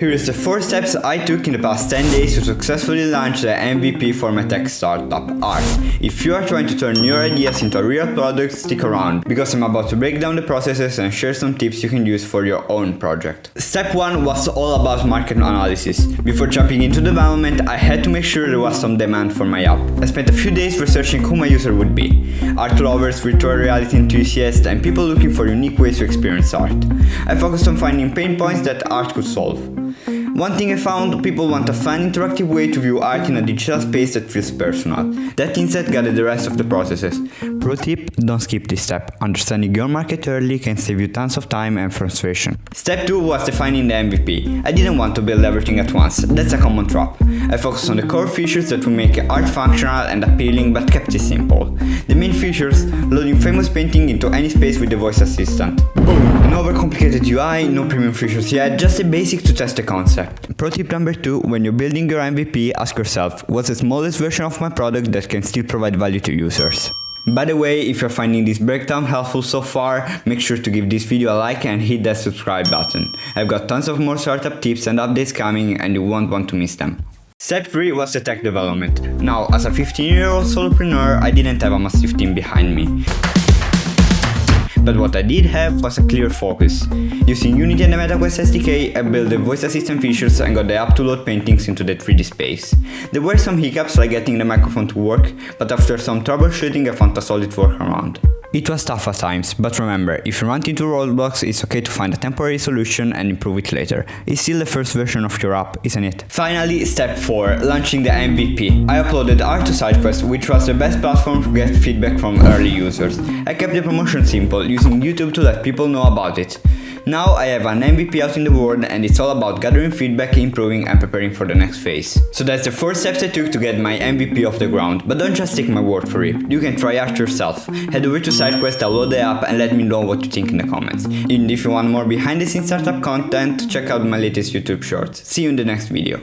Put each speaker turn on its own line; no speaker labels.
Here is the 4 steps I took in the past 10 days to successfully launch the MVP for my tech startup, Art. If you are trying to turn your ideas into a real product, stick around, because I'm about to break down the processes and share some tips you can use for your own project. Step 1 was all about market analysis. Before jumping into development, I had to make sure there was some demand for my app. I spent a few days researching who my user would be. Art lovers, virtual reality enthusiasts, and people looking for unique ways to experience art. I focused on finding pain points that art could solve. One thing I found, people want a fun, interactive way to view art in a digital space that feels personal. That instead guided the rest of the processes. Pro tip, don't skip this step. Understanding your market early can save you tons of time and frustration. Step 2 was defining the MVP. I didn't want to build everything at once, that's a common trap. I focused on the core features that would make art functional and appealing, but kept it simple. The main features, loading famous painting into any space with the voice assistant. Boom! No overcomplicated UI, no premium features yet, just a basic to test the concept. Pro tip number 2, when you're building your MVP, ask yourself, what's the smallest version of my product that can still provide value to users? By the way, if you're finding this breakdown helpful so far, make sure to give this video a like and hit that subscribe button. I've got tons of more startup tips and updates coming and you won't want to miss them. Step 3 was the tech development. Now, as a 15-year-old solopreneur, I didn't have a massive team behind me. But what I did have was a clear focus. Using Unity and the SideQuest SDK, I built the voice assistant features and got the app to load paintings into the 3D space. There were some hiccups like getting the microphone to work, but after some troubleshooting I found a solid workaround. It was tough at times, but remember, if you run into roadblocks, it's okay to find a temporary solution and improve it later. It's still the first version of your app, isn't it? Finally, step 4, launching the MVP. I uploaded Art to SideQuest, which was the best platform to get feedback from early users. I kept the promotion simple, using YouTube to let people know about it. Now I have an MVP out in the world and it's all about gathering feedback, improving and preparing for the next phase. So that's the 4 steps I took to get my MVP off the ground, but don't just take my word for it, you can try art yourself. Head over to SideQuest, download the app and let me know what you think in the comments. And if you want more behind the scenes startup content, check out my latest YouTube shorts. See you in the next video.